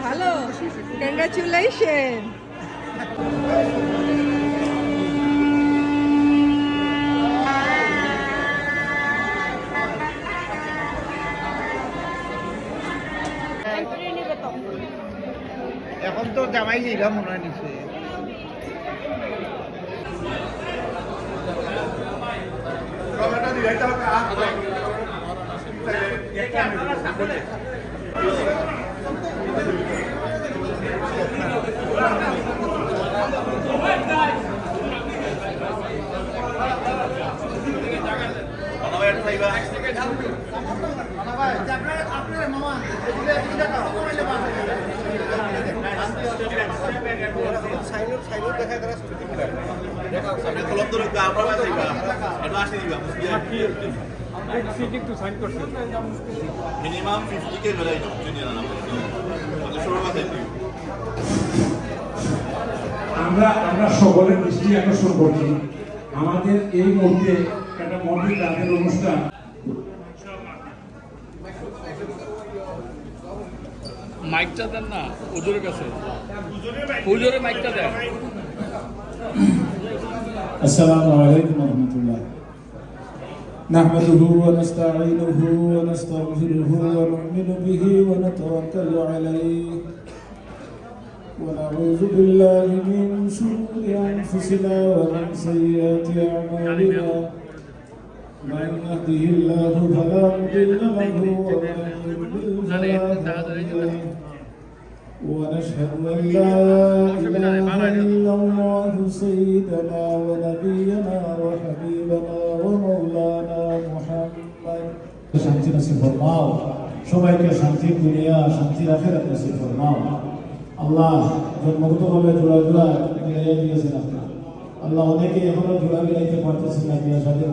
ভালো, কংগ্রাচুলেশন। এখন তো জামাই জিগা মনে হয় নিছে। মিনিমাম 50K বেড়াই না জুনিয়র আমরা সকলের দৃষ্টি আকর্ষণ করছি আমাদের এই মুহূর্তে একটা মন্দির রাতের অনুষ্ঠান। মাইকটা দেন না হুজুরের কাছে, হুজুরে মাইকটা দেন। আসসালামু আলাইকুম ওয়া রাহমাতুল্লাহ। نحمده ونستعينه ونستغفره ونؤمن به ونتوكل عليه ونعوذ بالله من شرور أنفسنا ومن سيئات أعمالنا من يهده الله فلا مضل له ومن يضلل فلا هادي له ونشهد أن لا إله إلا الله سيدنا ونبينا وحبيبنا ومولانا محمد শান্তি নসিব ফরমাও, সবাইকে শান্তির দুনিয়া শান্তির আখিরাত নসিব ফরমাও। আল্লাহ জন্মগতভাবে জোড়া জোড়া মিলাইয়া দিয়েছেন আপনার আল্লাহ, অনেকে এখনো জোড়া মিলাইতে পারতেছেন না, বিয়ে শাদী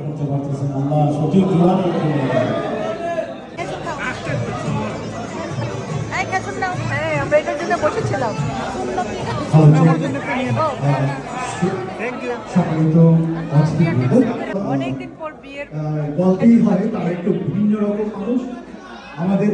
করতে পারতেছেন। আল্লাহ সঠিক জোড়া করতে আমরা এটার জন্য বসেছিলাম। অনেকদিন পর বিয়ের বলতেই হয় তারা একটু ভিন্ন রকম মানুষ আমাদের।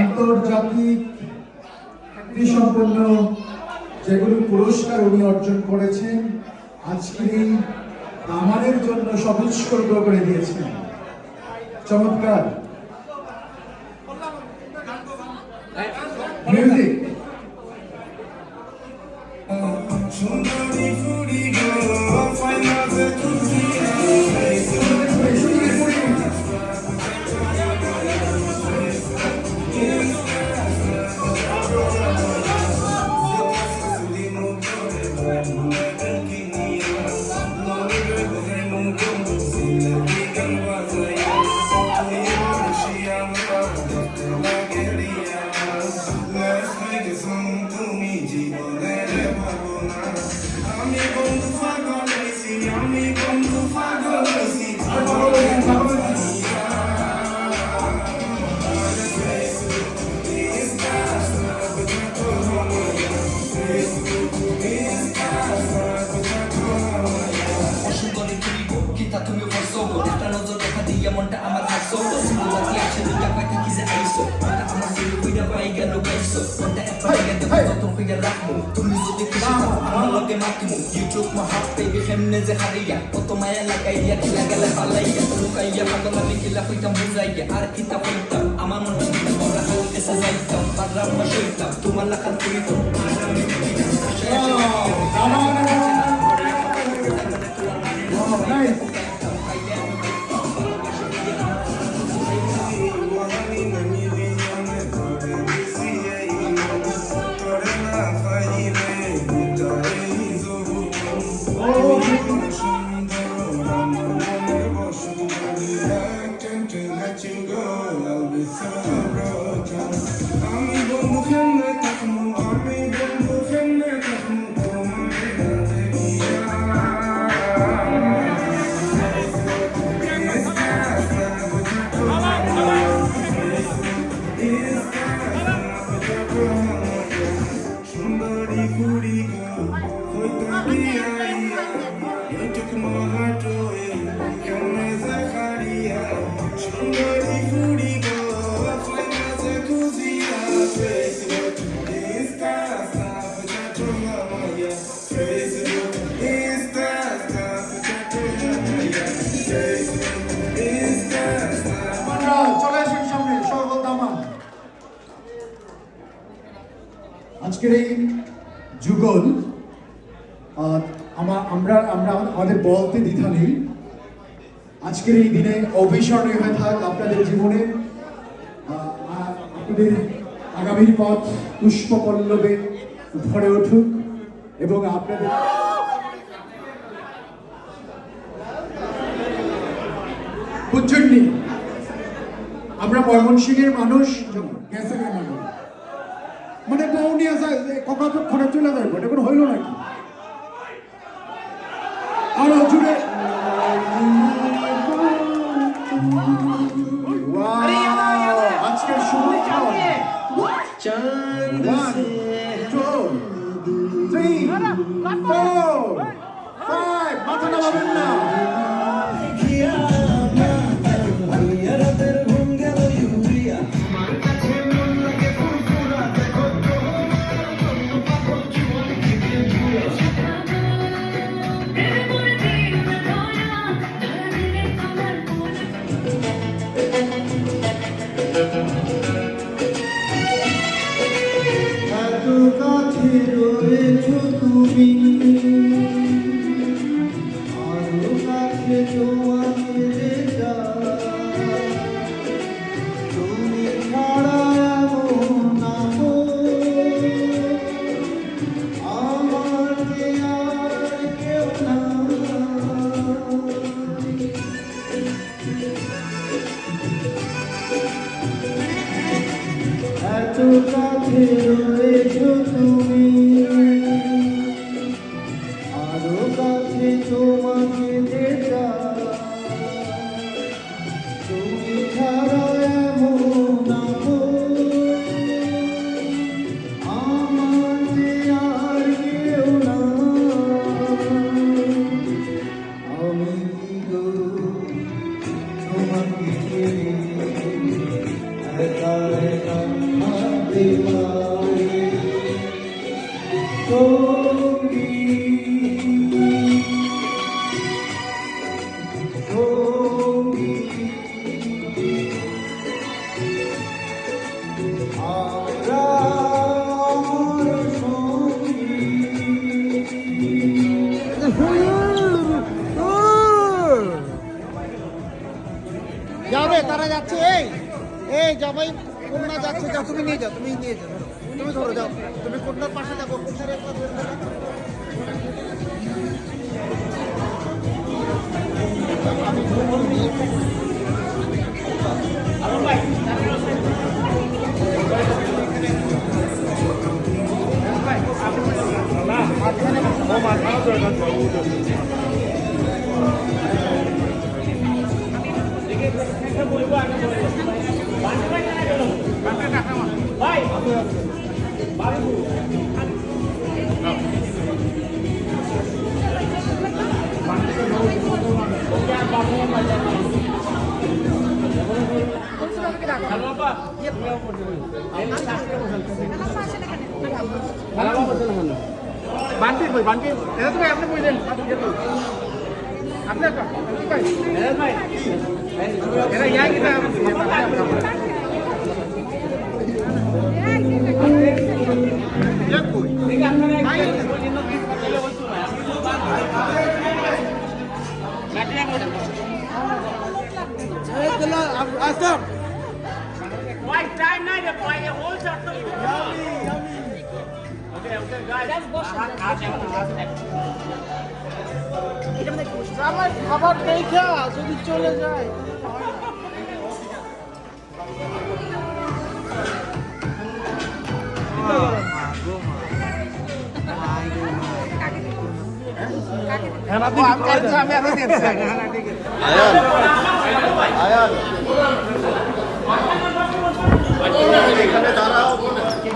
আন্তর্জাতিক সম্পন্ন যেগুলো পুরস্কার উনি অর্জন করেছেন আজকের এই আমাদের জন্য সবুৎসর্গ করে দিয়েছেন। চমৎকার মিউজিক। Nice. চলে আসেন সামনে সকল দামান। আজকের এই যুগল আমরা আমাদের বলতে দ্বিধা নেই। আজকের এই দিনে অবিস্মরণীয় হয়ে থাক আপনাদের জীবনে, আপনাদের আগামীর পথ পুষ্প পল্লবে ভরে উঠুক এবং আপনাদের বুঝছেননি আমরা ময়মনসিংহের মানুষ গেছে মানুষ মানে বউনি আছে কখন খোঁড়া চলে যাবে এটা কোনো হইল নাকি আরো জুড়ে আজকের শুভ মাথা নামাবেন না যাবে তারা যাচ্ছে এই জামাই কন্যা যাচ্ছে, যাও তুমি নিয়ে যাও, তুমি নিয়ে যাও, তুমি ধরো যাও, তুমি কন্যার পাশে থাকো, কন্যার একটা ধরে থাকো। বান্টি কই বান্টি এটা তুমি আপনি কইলেন আপনি ভাই ভাই এরা ইয়া কি না ইয়া কই ঠিক আছে ভাই ম্যাটিয়া করে এই চলো আসো Why try not to buy a whole shot of Okay, guys. That's আমার খাবার দেখে যদি চলে যায় করেন।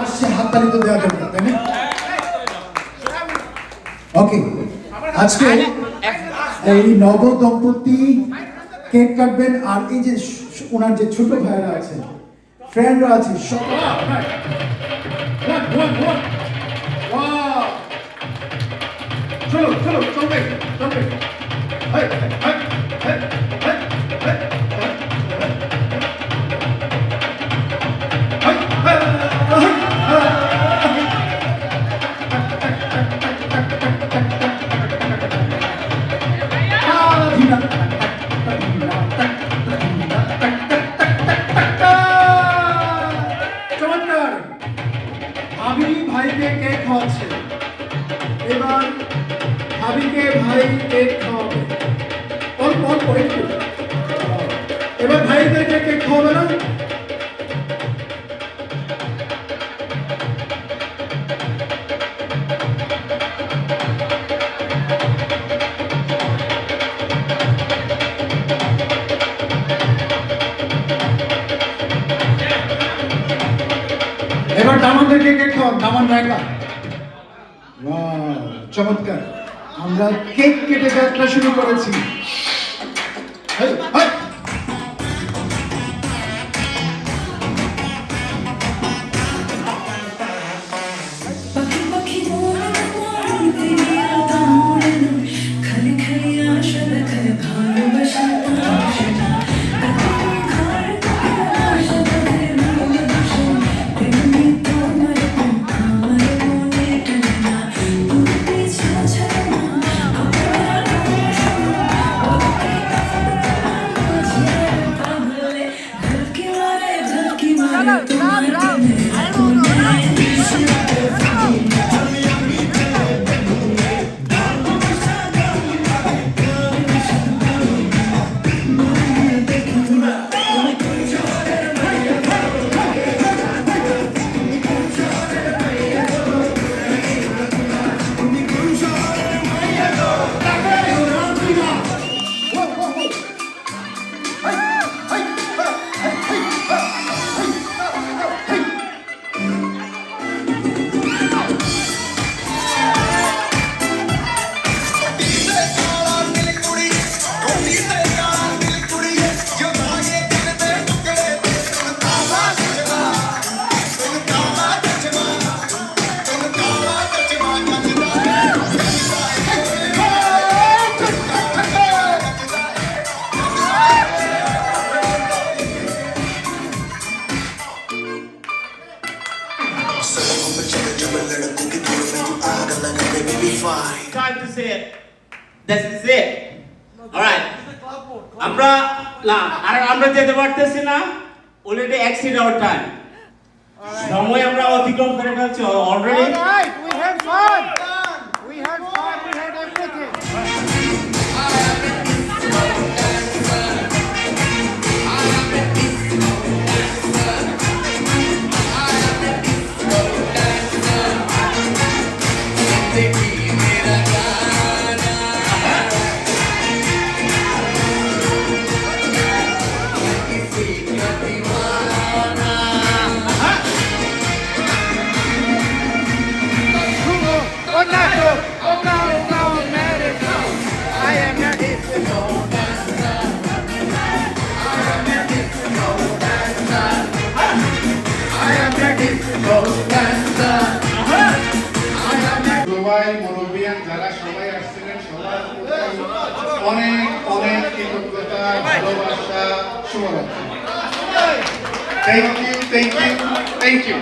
আসছে হাততালি তো দেওয়া দরকার, তাই না? ওকে, আজকে এই নব দম্পতি কেক কাটবেন, আর এই যে ওনার যে ছোট ভাইরা আছে, ফ্রেন্ডরা আছে, সকলে চলো চলো চলবে চলবে। চমৎকার, ভাবি ভাইকে কেক খাওয়াচ্ছে, এবার ভাবিকে ভাই কেক খাওয়াবে, অল্প অল্প একটু। এবার ভাইদেরকে কেক খাওয়াবে না? এবার দামানদেরকে কেক খাওয়ান, দামান ভাইরা। ওয়াও, চমৎকার, আমরা কেক কেটে যাত্রা শুরু করেছি। হেই, হেই। পাখি পাখি মনে খালি খালি আশা দেখায় ভালোবাসা সেটা ঘর আশা দেখায় ভালোবাসা তেমনি তোমার আমার মনে টানে না তুমি ছাড়া না আমার ঝলকি মারে তোমার Time to say it. This is it. All right. আমরা যেতে পারতেছি না, অলরেডি এক্সিড আওয়ার টাইম। সময় আমরা অতিক্রম করে ফেলছি already. We had fun. We had fun. We had everything. সবাই মুরব্বিয়ান যারা সবাই আসছিলেন, সবার অনেক অনেক কৃতজ্ঞতা, ভালোবাসা, শুভকামনা। Thank you, thank you, thank you.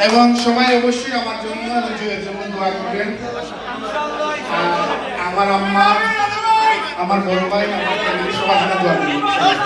এবং সবাই অবশ্যই আমার জন্য জুয়ের জন্য দোয়া করবেন। আমার আম্মা, আমার বড় ভাই, আমার ফ্যামিলি সবার জন্য দোয়া করবেন।